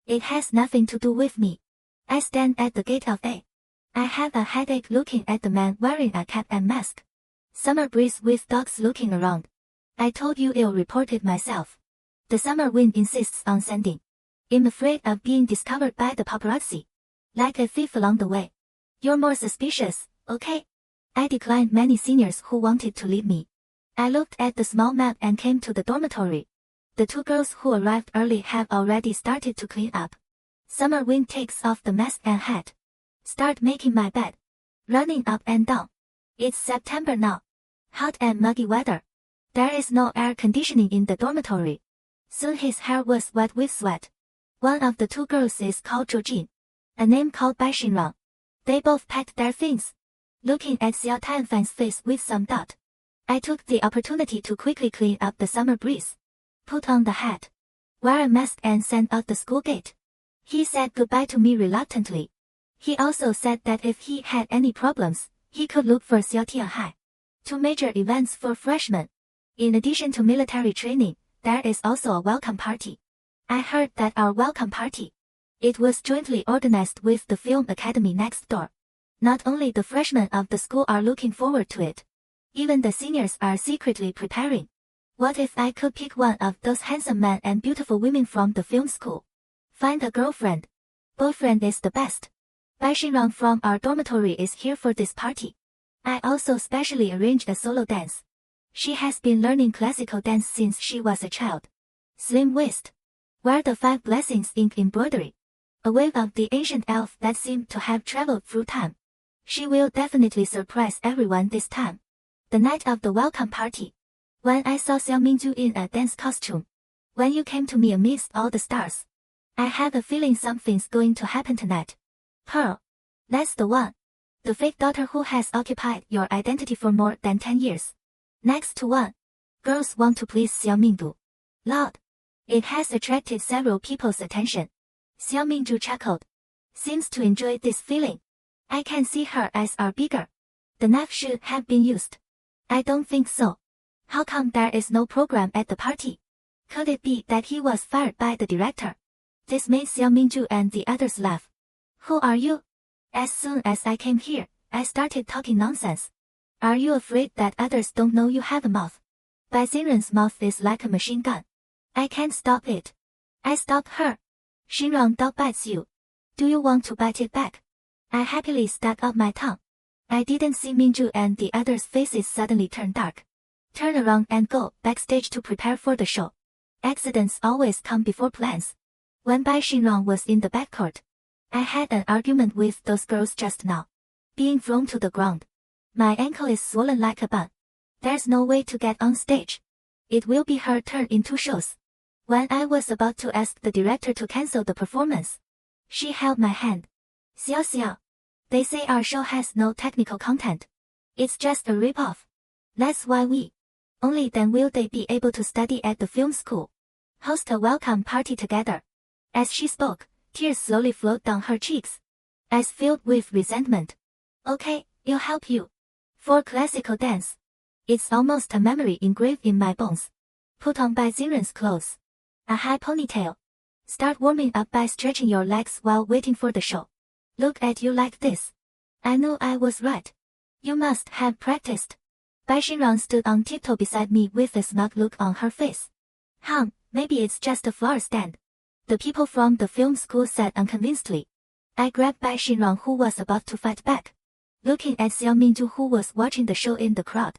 it has nothing to do with me. I stand at the gate of A. I have a headache looking at the man wearing a cap and mask. Summer breeze with dogs looking around. I told you ill reported myself. The summer wind insists on sending. I'm afraid of being discovered by the paparazzi. Like a thief along the way. You're more suspicious, okay? I declined many seniors who wanted to leave me. I looked at the small map and came to the dormitory. The two girls who arrived early have already started to clean up. Summer wind takes off the mask and hat. Start making my bed. Running up and down. It's September now. Hot and muggy weather. There is no air conditioning in the dormitory. Soon his hair was wet with sweat. One of the two girls is called Zhou Jin. A name called Bai Xinrang. They both packed their things. Looking at Xiao Tanfan's face with some doubt. I took the opportunity to quickly clean up the summer breeze. Put on the hat. Wear a mask and send out the school gate. He said goodbye to me reluctantly. He also said that if he had any problems, he could look for Xiao Tianhai. Two major events for freshmen. In addition to military training, there is also a welcome party. I heard that our welcome party. It was jointly organized with the film academy next door. Not only the freshmen of the school are looking forward to it. Even the seniors are secretly preparing. What if I could pick one of those handsome men and beautiful women from the film school? Find a girlfriend. Boyfriend is the best. Bai Xinrang from our dormitory is here for this party. I also specially arranged a solo dance. She has been learning classical dance since she was a child. Slim waist. Wear the 5 blessings ink embroidery. A wave of the ancient elf that seemed to have traveled through time. She will definitely surprise everyone this time. The night of the welcome party. When I saw Xiao Mingju in a dance costume. When you came to me amidst all the stars. I had a feeling something's going to happen tonight. Pearl. That's the one. The fake daughter who has occupied your identity for more than 10 years. Next to one. Girls want to please Xiao Mingdu. Lord. It has attracted several people's attention. Xiao Mingju chuckled. Seems to enjoy this feeling. I can see her eyes are bigger. The knife should have been used. I don't think so. How come there is no program at the party? Could it be that he was fired by the director? This made Xiao Mingju and the others laugh. Who are you? As soon as I came here, I started talking nonsense. Are you afraid that others don't know you have a mouth? Bai Xinrang's mouth is like a machine gun. I can't stop it. I stop her. Xinrang dog bites you. Do you want to bite it back? I happily stuck out my tongue. I didn't see Mingju and the others' faces suddenly turn dark. Turn around and go backstage to prepare for the show. Accidents always come before plans. When Bai Xinrang was in the backcourt, I had an argument with those girls just now. Being thrown to the ground. My ankle is swollen like a bun. There's no way to get on stage. It will be her turn in 2 shows. When I was about to ask the director to cancel the performance, she held my hand. Xiao Xiao. They say our show has no technical content. It's just a rip-off. That's why we. Only then will they be able to study at the film school. Host a welcome party together. As she spoke, tears slowly flowed down her cheeks. Eyes filled with resentment. Okay, I'll help you. For classical dance. It's almost a memory engraved in my bones. Put on Bai Xinrang's clothes. A high ponytail. Start warming up by stretching your legs while waiting for the show. Look at you like this. I knew I was right. You must have practiced. Bai Xinrang stood on tiptoe beside me with a smug look on her face. Maybe it's just a flower stand. The people from the film school said unconvincedly. I grabbed Bai Xinrang who was about to fight back. Looking at Xiao Mingju who was watching the show in the crowd.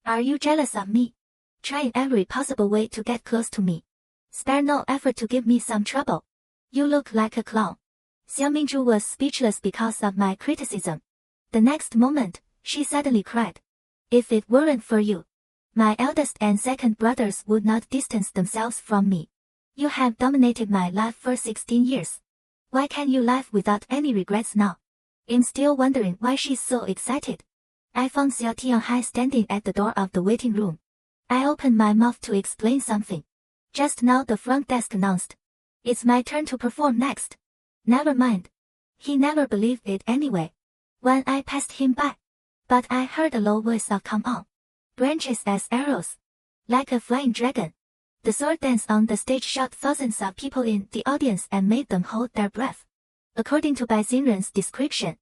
Are you jealous of me? Trying every possible way to get close to me. Spare no effort to give me some trouble. You look like a clown. Xiao Mingju was speechless because of my criticism. The next moment, she suddenly cried. If it weren't for you, my eldest and second brothers would not distance themselves from me. You have dominated my life for 16 years. Why can't you laugh without any regrets now? I'm still wondering why she's so excited. I found Xiao Tianhai standing at the door of the waiting room. I opened my mouth to explain something. Just now the front desk announced. It's my turn to perform next. Never mind. He never believed it anyway. When I passed him by. But I heard a low voice of come on. Branches as arrows. Like a flying dragon. The sword dance on the stage shot thousands of people in the audience and made them hold their breath. According to Bai Xinren's description,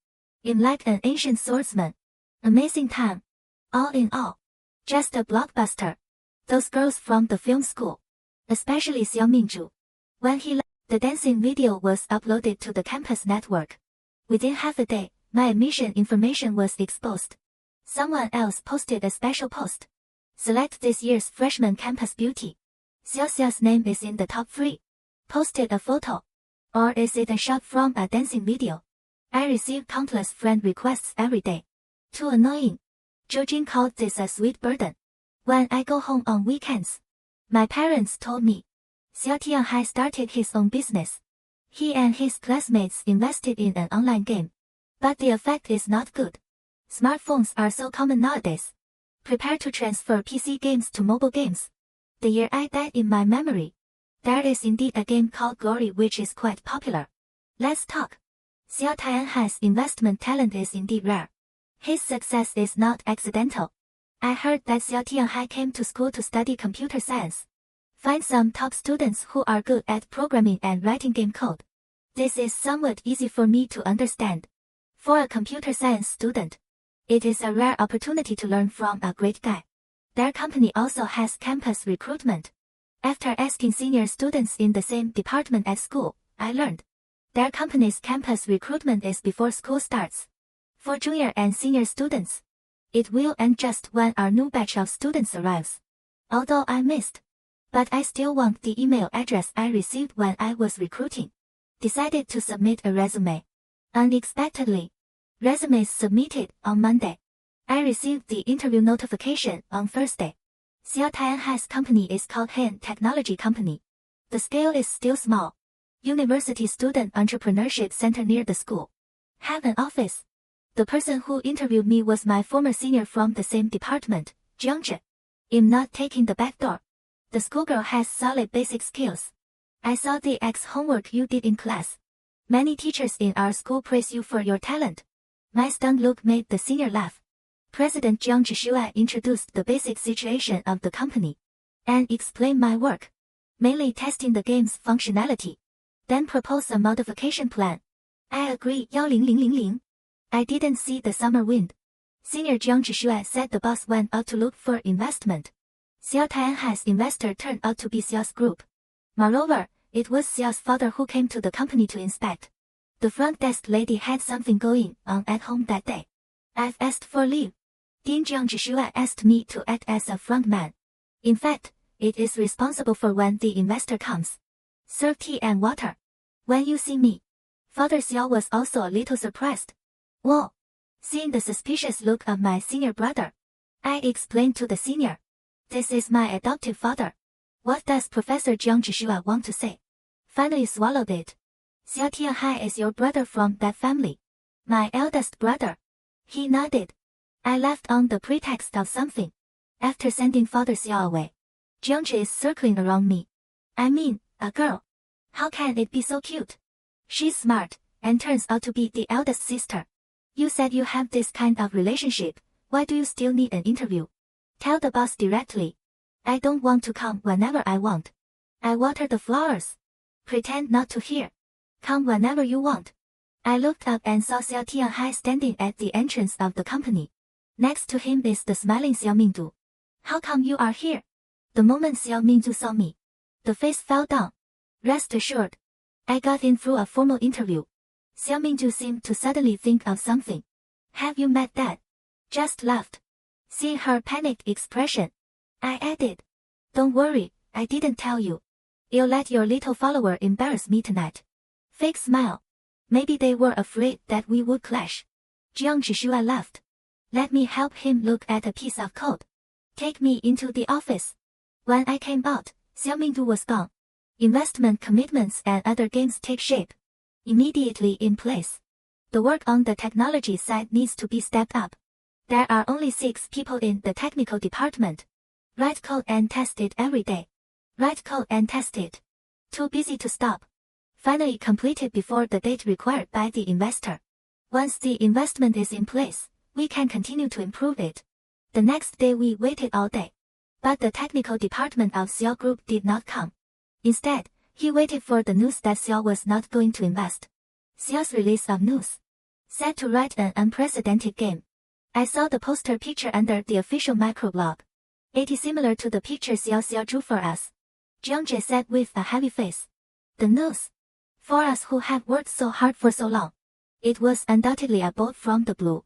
I'm like an ancient swordsman. Amazing time. All in all, just a blockbuster. Those girls from the film school, especially Xiao Mingzhu. When he left, the dancing video was uploaded to the campus network. Within half a day, my admission information was exposed. Someone else posted a special post. Select this year's freshman campus beauty. Xiao Xiao's name is in the top 3. Posted a photo. Or is it a shot from a dancing video? I receive countless friend requests every day. Too annoying. Zhou Jin called this a sweet burden. When I go home on weekends, my parents told me, Xiao Tianhai started his own business. He and his classmates invested in an online game. But the effect is not good. Smartphones are so common nowadays. Prepare to transfer PC games to mobile games. The year I died in my memory. There is indeed a game called Glory which is quite popular. Let's talk. Xiao Tianhai's investment talent is indeed rare. His success is not accidental. I heard that Xiao Tianhai came to school to study computer science. Find some top students who are good at programming and writing game code. This is somewhat easy for me to understand. For a computer science student, it is a rare opportunity to learn from a great guy. Their company also has campus recruitment. After asking senior students in the same department at school, I learned their company's campus recruitment is before school starts. For junior and senior students, it will end just when our new batch of students arrives. Although I missed, but I still want the email address I received when I was recruiting. Decided to submit a resume. Unexpectedly, resumes submitted on Monday. I received the interview notification on Thursday. Xiao Tianhai's company is called Han Technology Company. The scale is still small. University Student Entrepreneurship Center near the school. Have an office. The person who interviewed me was my former senior from the same department, Jiang Zhe. I'm not taking the back door. The schoolgirl has solid basic skills. I saw the homework you did in class. Many teachers in our school praise you for your talent. My stunned look made the senior laugh. President Jiang Zhishuai introduced the basic situation of the company and explained my work, mainly testing the game's functionality, then proposed a modification plan. I agree 10000. I didn't see the summer wind. Senior Jiang Zhishuai said the boss went out to look for investment. Xiao Tianhai's investor turned out to be Xiao's group. Moreover, it was Xiao's father who came to the company to inspect. The front desk lady had something going on at home that day. I've asked for leave. Dean Jiang Zhishuai asked me to act as a front man. In fact, it is responsible for when the investor comes. Serve tea and water. When you see me. Father Xiao was also a little surprised. Whoa! Seeing the suspicious look of my senior brother, I explained to the senior. This is my adoptive father. What does Professor Jiang Zhishuai want to say? Finally swallowed it. Xiao Tianhai is your brother from that family. My eldest brother. He nodded. I left on the pretext of something. After sending Father Xiao away, Jiang Zhi is circling around me. I mean, a girl. How can it be so cute? She's smart, and turns out to be the eldest sister. You said you have this kind of relationship, why do you still need an interview? Tell the boss directly. I don't want to come whenever I want. I water the flowers. Pretend not to hear. Come whenever you want. I looked up and saw Xiao Tianhai standing at the entrance of the company. Next to him is the smiling Xiao Mingdu. How come you are here? The moment Xiao Mingdu saw me, the face fell down. Rest assured, I got in through a formal interview. Xiao Mingdu seemed to suddenly think of something. Have you met Dad? Just laughed. Seeing her panicked expression, I added. Don't worry, I didn't tell you. You'll let your little follower embarrass me tonight. Fake smile. Maybe they were afraid that we would clash. Jiang Zhishuai laughed. Let me help him look at a piece of code. Take me into the office. When I came out, Xiao Mingdu was gone. Investment commitments and other games take shape. immediately in place. The work on the technology side needs to be stepped up. There are only 6 people in the technical department. Write code and test it every day. Write code and test it. Too busy to stop. Finally completed before the date required by the investor. Once the investment is in place, we can continue to improve it. The next day we waited all day. But the technical department of Xiao Group did not come. Instead, he waited for the news that Xiao was not going to invest. Xiao's release of news. Set to write an unprecedented game. I saw the poster picture under the official microblog. It is similar to the picture Xiao drew for us. Jiangzhe said with a heavy face. The news. For us who have worked so hard for so long. It was undoubtedly a bolt from the blue.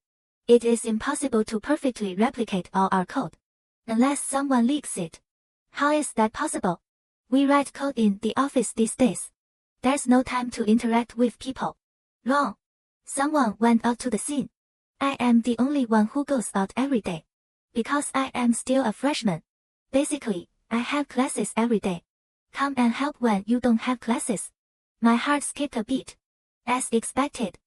It is impossible to perfectly replicate all our code. Unless someone leaks it. How is that possible? We write code in the office these days. There's no time to interact with people. Wrong. Someone went out to the scene. I am the only one who goes out every day. Because I am still a freshman. Basically, I have classes every day. Come and help when you don't have classes. My heart skipped a beat. As expected.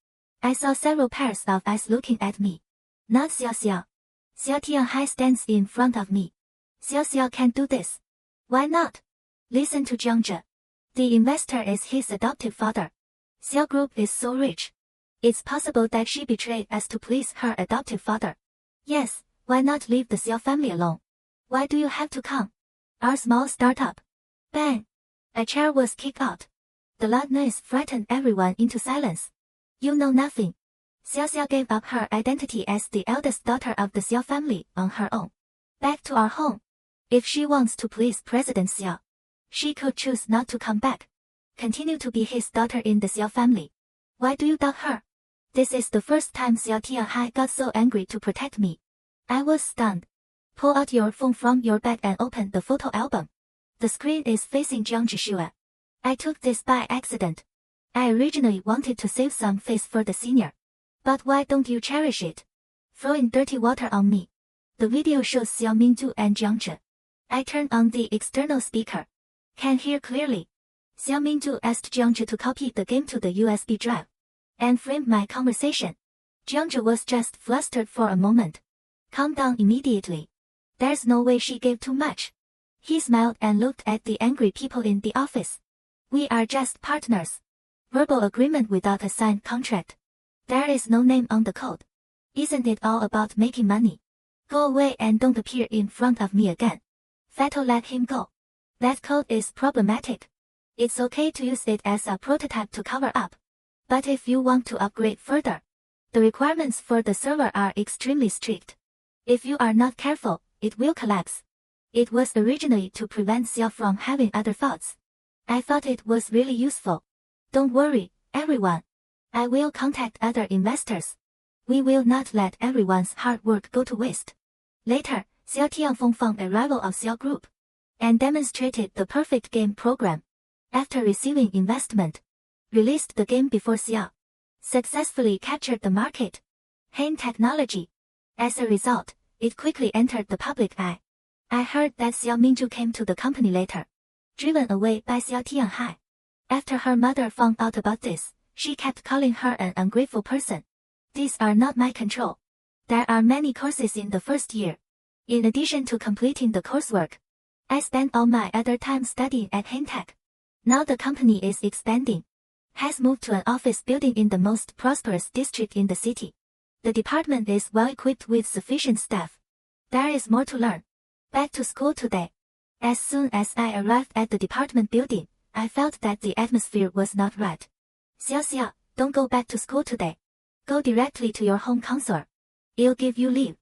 I saw several pairs of eyes looking at me. Not Xiao. Xiao Tianhai stands in front of me. Xiao can do this. Why not? Listen to Jiangzhe. The investor is his adoptive father. Xiao Group is so rich. It's possible that she betrayed us to please her adoptive father. Yes, why not leave the Xiao family alone? Why do you have to come? Our small startup. Bang! A chair was kicked out. The loud noise frightened everyone into silence. You know nothing. Xiao gave up her identity as the eldest daughter of the Xiao family on her own. Back to our home. If she wants to please President Xiao, she could choose not to come back. Continue to be his daughter in the Xiao family. Why do you doubt her? This is the first time Xiao Tianhai got so angry to protect me. I was stunned. Pull out your phone from your bag and open the photo album. The screen is facing Jiangzhe Shua. I took this by accident. I originally wanted to save some face for the senior. But why don't you cherish it? Throwing dirty water on me. The video shows Xiao Mingju and Jiangzhe. I turned on the external speaker. Can hear clearly. Xiao Mingju asked Jiangzhe to copy the game to the USB drive. And framed my conversation. Jiangzhe was just flustered for a moment. Calm down immediately. There's no way she gave too much. He smiled and looked at the angry people in the office. We are just partners. Verbal agreement without a signed contract. There is no name on the code. Isn't it all about making money? Go away and don't appear in front of me again. Fatal let him go. That code is problematic. It's okay to use it as a prototype to cover up. But if you want to upgrade further, the requirements for the server are extremely strict. If you are not careful, it will collapse. It was originally to prevent Xiao from having other thoughts. I thought it was really useful. Don't worry, everyone. I will contact other investors. We will not let everyone's hard work go to waste. Later, Xiao Tianfeng found a rival of Xiao Group and demonstrated the perfect game program. After receiving investment, released the game before Xiao. Successfully captured the market. Hain technology. As a result, it quickly entered the public eye. I heard that Xiao Mingju came to the company later, driven away by Xiao Tianhai. After her mother found out about this, she kept calling her an ungrateful person. These are not my control. There are many courses in the first year. In addition to completing the coursework, I spent all my other time studying at Hintech. Now the company is expanding. Has moved to an office building in the most prosperous district in the city. The department is well equipped with sufficient staff. There is more to learn. Back to school today. As soon as I arrived at the department building, I felt that the atmosphere was not right. Xiao, don't go back to school today. Go directly to your home counselor. He'll give you leave.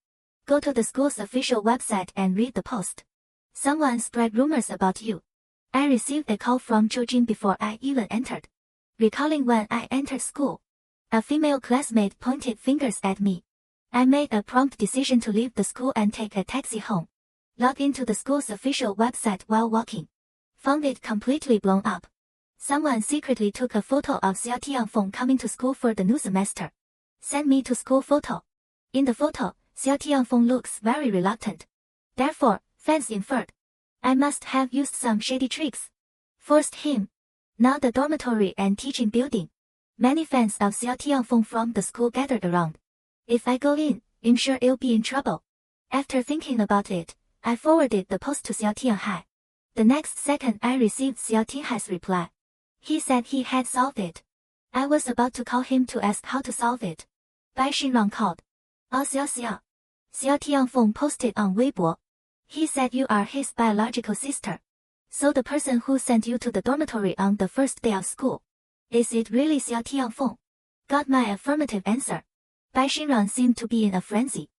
Go to the school's official website and read the post. Someone spread rumors about you. I received a call from Zhou Jin before I even entered. Recalling when I entered school, a female classmate pointed fingers at me. I made a prompt decision to leave the school and take a taxi home. Logged into the school's official website while walking. Found it completely blown up. Someone secretly took a photo of Xiao Tianfeng coming to school for the new semester. Sent me to school photo. In the photo, Xiao Tianfeng looks very reluctant. Therefore, fans inferred, I must have used some shady tricks. Forced him. Now the dormitory and teaching building. Many fans of Xiao Tianfeng from the school gathered around. If I go in, I'm sure I'll be in trouble. After thinking about it, I forwarded the post to Xiao Tianhai. The next second I received Xiao Tianhai's reply. He said he had solved it. I was about to call him to ask how to solve it. Bai Xinrang called. Oh Xiao. Xiao Tianfeng posted on Weibo. He said you are his biological sister. So the person who sent you to the dormitory on the first day of school. Is it really Xiao Tianfeng? Got my affirmative answer. Bai Xinrang seemed to be in a frenzy.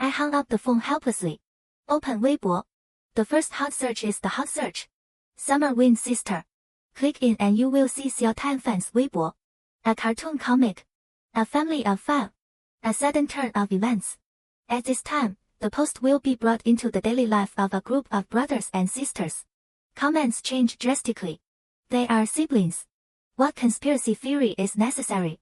I hung up the phone helplessly. Open Weibo. The first hot search is the hot search. Summer Wind's sister. Click in and you will see Xiao Tianfeng's Weibo. A cartoon comic. A family of 5. A sudden turn of events. At this time, the post will be brought into the daily life of a group of brothers and sisters. Comments change drastically. They are siblings. What conspiracy theory is necessary?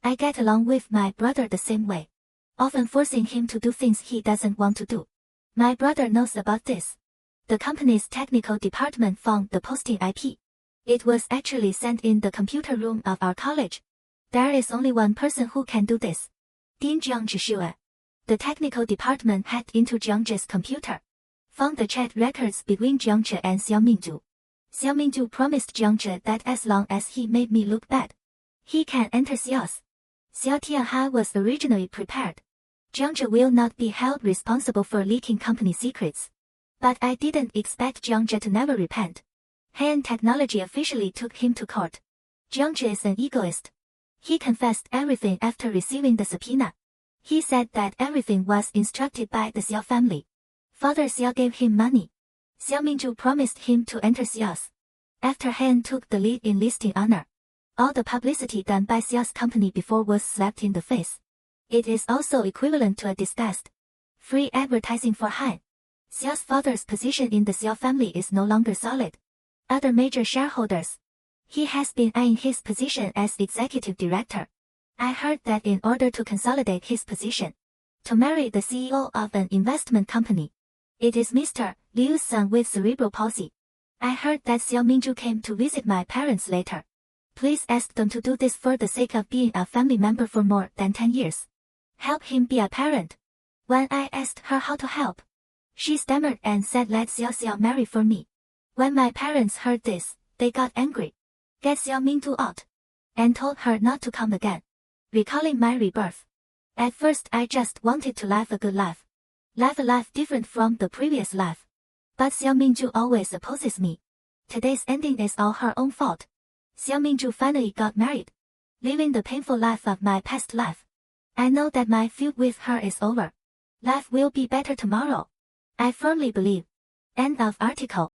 I get along with my brother the same way. Often forcing him to do things he doesn't want to do. My brother knows about this. The company's technical department found the posting IP. It was actually sent in the computer room of our college. There is only one person who can do this. Din Jiangzhi. The technical department hacked into Jiangzhi's computer. Found the chat records between Jiangzhi and Xiao Mingzhu. Xiao Mingzhu promised Jiangzhi that as long as he made me look bad, he can enter Xiao's. Xiao Tianhai was originally prepared. Jiangzhi will not be held responsible for leaking company secrets. But I didn't expect Jiangzhi to never repent. Han Technology officially took him to court. Jiangzhi is an egoist. He confessed everything after receiving the subpoena. He said that everything was instructed by the Xiao family. Father Xiao gave him money. Xiao Mingzhu promised him to enter Xiao's. After Han took the lead in listing honor, all the publicity done by Xiao's company before was slapped in the face. It is also equivalent to a disgust. Free advertising for Han. Xiao's father's position in the Xiao family is no longer solid. Other major shareholders. He has been eyeing his position as executive director. I heard that in order to consolidate his position, to marry the CEO of an investment company, it is Mr. Liu's son with cerebral palsy. I heard that Xiao Mingzhu came to visit my parents later. Please ask them to do this for the sake of being a family member for more than 10 years. Help him be a parent. When I asked her how to help, she stammered and said let Xiao marry for me. When my parents heard this, they got angry. Get Xiao Mingzhu out. And told her not to come again. Recalling my rebirth. At first I just wanted to live a good life. Live a life different from the previous life. But Xiao Mingzhu always opposes me. Today's ending is all her own fault. Xiao Mingzhu finally got married. Living the painful life of my past life. I know that my feud with her is over. Life will be better tomorrow. I firmly believe. End of article.